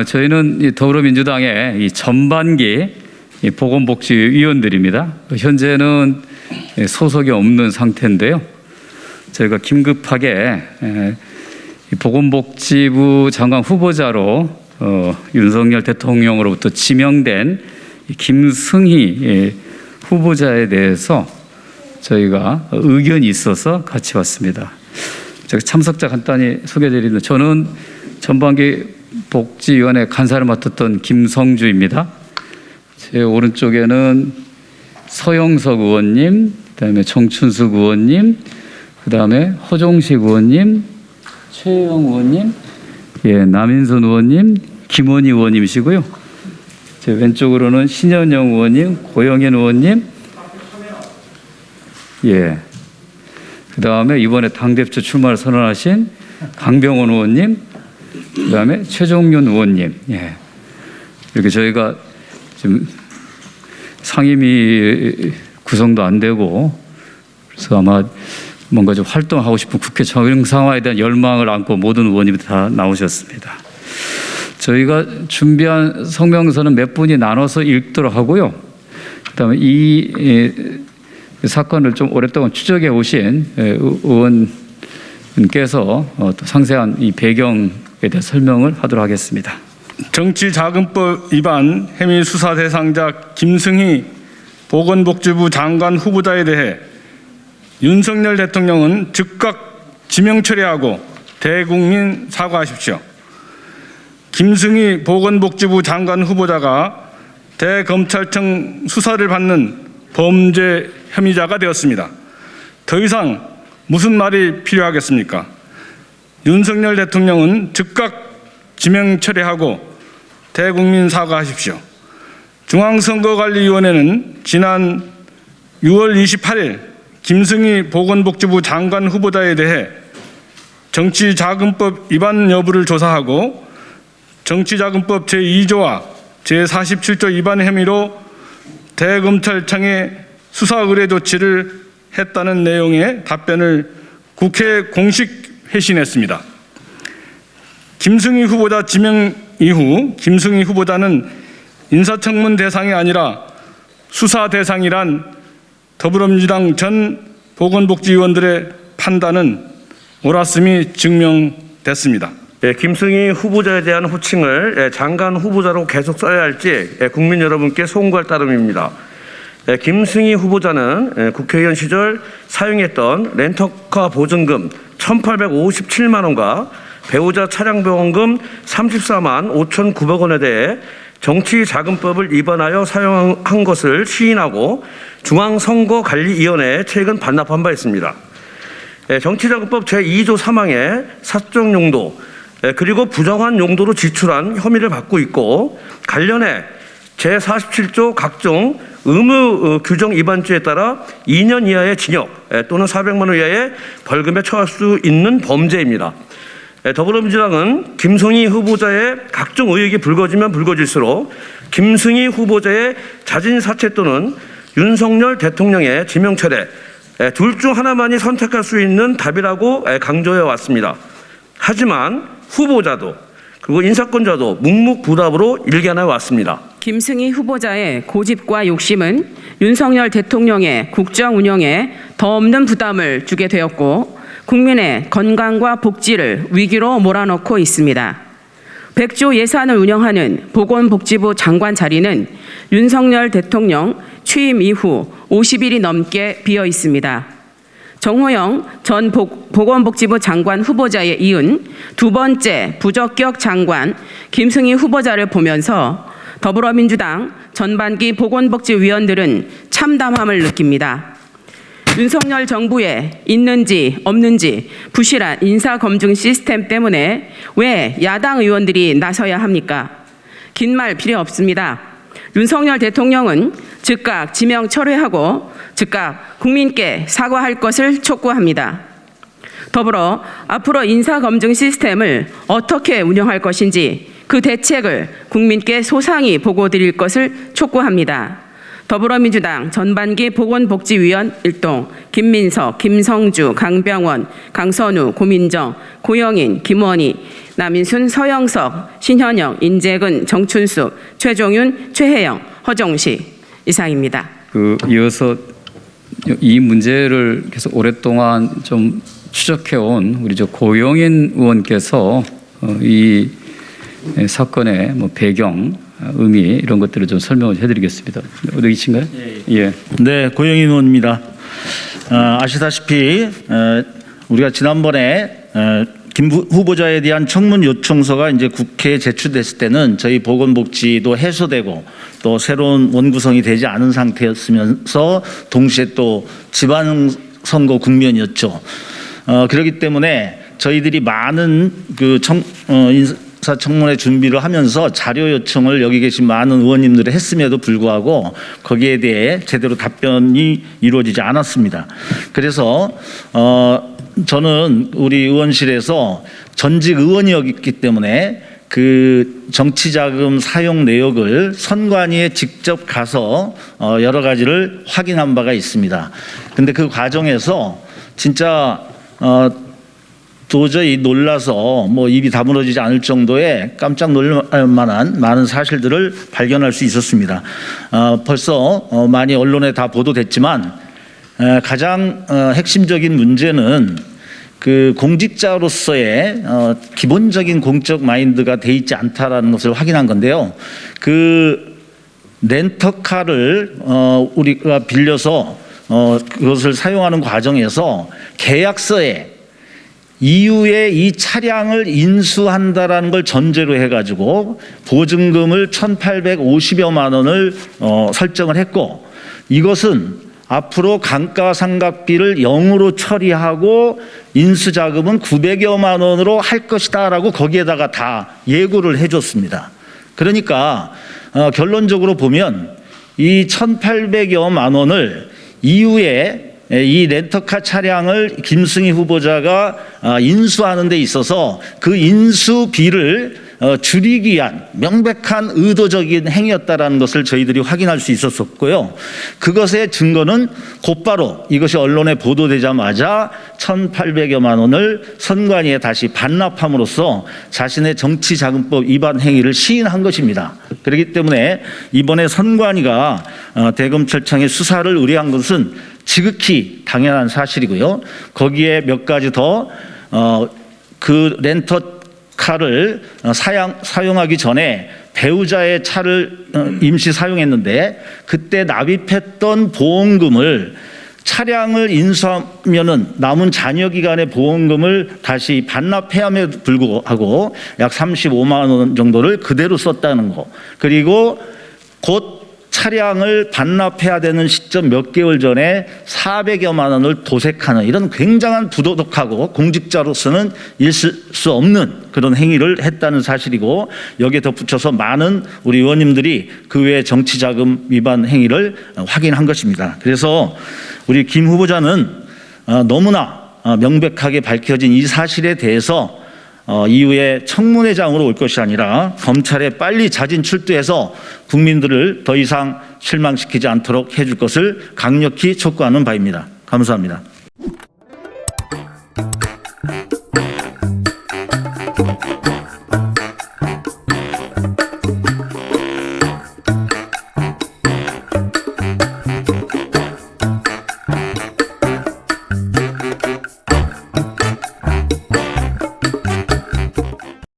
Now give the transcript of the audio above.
저희는 이 더불어민주당의 이 전반기 이 보건복지위원들입니다. 현재는 소속이 없는 상태인데요. 저희가 긴급하게 이 보건복지부 장관 후보자로 윤석열 대통령으로부터 지명된 김승희 후보자에 대해서 저희가 의견이 있어서 같이 왔습니다. 제가 참석자 간단히 소개해드리면, 저는 전반기 복지위원회 간사를 맡았던 김성주입니다. 제 오른쪽에는 서영석 의원님, 그다음에 정춘숙 의원님, 그다음에 허종식 의원님, 최영 의원님, 남인선 의원님, 김원희 의원님이시고요. 제 왼쪽으로는 신현영 의원님, 고영현 의원님, 그다음에 이번에 당대표 출마를 선언하신 강병원 의원님, 그다음에 최종윤 의원님. 이렇게 저희가 지금 상임위 구성도 안 되고, 그래서 아마 뭔가 좀 활동하고 싶은 국회 정상화에 대한 열망을 안고 모든 의원님이 다 나오셨습니다. 저희가 준비한 성명서는 몇 분이 나눠서 읽도록 하고요. 그다음에 이 사건을 좀 오랫동안 추적해 오신 의원께서 또 상세한 이 배경에 대한 설명을 하도록 하겠습니다. 정치자금법 위반 혐의 수사 대상자 김승희 보건복지부 장관 후보자에 대해 윤석열 대통령은 즉각 지명 처리하고 대국민 사과하십시오. 김승희 보건복지부 장관 후보자가 대검찰청 수사를 받는 범죄 혐의자가 되었습니다. 더 이상 무슨 말이 필요하겠습니까? 윤석열 대통령은 즉각 지명 처리하고 대국민 사과하십시오. 중앙선거관리위원회는 지난 6월 28일 김승희 보건복지부 장관 후보자에 대해 정치자금법 위반 여부를 조사하고 정치자금법 제2조와 제47조 위반 혐의로 대검찰청에 수사 의뢰 조치를 했다는 내용의 답변을 국회에 공식 회신했습니다. 김승희 후보자 지명 이후 김승희 후보자는 인사청문 대상이 아니라 수사 대상이란 더불어민주당 전 보건복지위원들의 판단은 옳았음이 증명됐습니다. 김승희 후보자에 대한 호칭을 장관 후보자로 계속 써야 할지 국민 여러분께 송구할 따름입니다. 김승희 후보자는 국회의원 시절 사용했던 렌터카 보증금 1,857만 원과 배우자 차량보험금 34만 5,900원에 대해 정치자금법을 위반하여 사용한 것을 시인하고 중앙선거관리위원회에 최근 반납한 바 있습니다. 정치자금법 제2조 3항의 사적 용도 그리고 부정한 용도로 지출한 혐의를 받고 있고, 관련해 제47조 각종 의무 규정 위반죄에 따라 2년 이하의 징역 또는 400만 원 이하의 벌금에 처할 수 있는 범죄입니다. 더불어민주당은 김승희 후보자의 각종 의혹이 불거지면 불거질수록 김승희 후보자의 자진 사퇴 또는 윤석열 대통령의 지명 철회 둘 중 하나만이 선택할 수 있는 답이라고 강조해 왔습니다. 하지만 후보자도 그리고 인사권자도 묵묵부답으로 일관해 왔습니다. 김승희 후보자의 고집과 욕심은 윤석열 대통령의 국정 운영에 더 없는 부담을 주게 되었고, 국민의 건강과 복지를 위기로 몰아넣고 있습니다. 100조 예산을 운영하는 보건복지부 장관 자리는 윤석열 대통령 취임 이후 50일이 넘게 비어 있습니다. 정호영 전 보건복지부 장관 후보자에 이은 두 번째 부적격 장관 김승희 후보자를 보면서 더불어민주당 전반기 보건복지위원들은 참담함을 느낍니다. 윤석열 정부에 있는지 없는지 부실한 인사검증 시스템 때문에 왜 야당 의원들이 나서야 합니까? 긴 말 필요 없습니다. 윤석열 대통령은 즉각 지명 철회하고 즉각 국민께 사과할 것을 촉구합니다. 더불어 앞으로 인사검증 시스템을 어떻게 운영할 것인지 그 대책을 국민께 소상히 보고 드릴 것을 촉구합니다. 더불어민주당 전반기 보건복지위원 일동 김민석, 김성주, 강병원, 강선우, 고민정, 고영인, 김원희, 남인순, 서영석, 신현영, 인재근, 정춘수, 최종윤, 최혜영, 허정시 이상입니다. 이어서 이 문제를 계속 오랫동안 좀 추적해온 우리 고영인 의원께서 이 사건의 뭐 배경, 의미 이런 것들을 좀 설명을 해드리겠습니다. 어디 계신가요? 예. 네, 고영인 의원입니다. 아시다시피 우리가 지난번에 김 후보자에 대한 청문 요청서가 이제 국회에 제출됐을 때는 저희 보건복지도 해소되고 또 새로운 원구성이 되지 않은 상태였으면서 동시에 또 지방선거 국면이었죠. 그렇기 때문에 저희들이 많은 인사청문회 준비를 하면서 자료 요청을 여기 계신 많은 의원님들이 했음에도 불구하고 거기에 대해 제대로 답변이 이루어지지 않았습니다. 그래서 저는 우리 의원실에서 전직 의원이었기 때문에 그 정치자금 사용 내역을 선관위에 직접 가서 여러 가지를 확인한 바가 있습니다. 근데 그 과정에서 진짜 도저히 놀라서 뭐 입이 다물어지지 않을 정도의 깜짝 놀랄 만한 많은 사실들을 발견할 수 있었습니다. 벌써 많이 언론에 다 보도됐지만 가장 핵심적인 문제는 그 공직자로서의 기본적인 공적 마인드가 돼 있지 않다라는 것을 확인한 건데요. 그 렌터카를 우리가 빌려서 그것을 사용하는 과정에서 계약서에 이후에 이 차량을 인수한다라는 걸 전제로 해가지고 보증금을 1,850여만 원을 설정을 했고 이것은 앞으로 감가상각비를 0으로 처리하고 인수자금은 900여만 원으로 할 것이다라고 거기에다가 다 예고를 해줬습니다. 그러니까 결론적으로 보면 이 1,800여만 원을 이후에 이 렌터카 차량을 김승희 후보자가 인수하는 데 있어서 그 인수비를 줄이기 위한 명백한 의도적인 행위였다라는 것을 저희들이 확인할 수 있었고요. 그것의 증거는 곧바로 이것이 언론에 보도되자마자 1,800여만 원을 선관위에 다시 반납함으로써 자신의 정치자금법 위반 행위를 시인한 것입니다. 그렇기 때문에 이번에 선관위가 대검찰청의 수사를 의뢰한 것은 지극히 당연한 사실이고요. 거기에 몇 가지 더 그 렌터카를 사용하기 전에 배우자의 차를 임시 사용했는데 그때 납입했던 보험금을 차량을 인수하면은 남은 잔여 기간의 보험금을 다시 반납해야 함에도 불구하고 약 35만 원 정도를 그대로 썼다는 거. 그리고 곧 차량을 반납해야 되는 시점 몇 개월 전에 400여만 원을 도색하는 이런 굉장한 부도덕하고 공직자로서는 있을 수 없는 그런 행위를 했다는 사실이고 여기에 덧붙여서 많은 우리 의원님들이 그 외에 정치자금 위반 행위를 확인한 것입니다. 그래서 우리 김 후보자는 너무나 명백하게 밝혀진 이 사실에 대해서 이후에 청문회장으로 올 것이 아니라 검찰에 빨리 자진 출두해서 국민들을 더 이상 실망시키지 않도록 해줄 것을 강력히 촉구하는 바입니다. 감사합니다.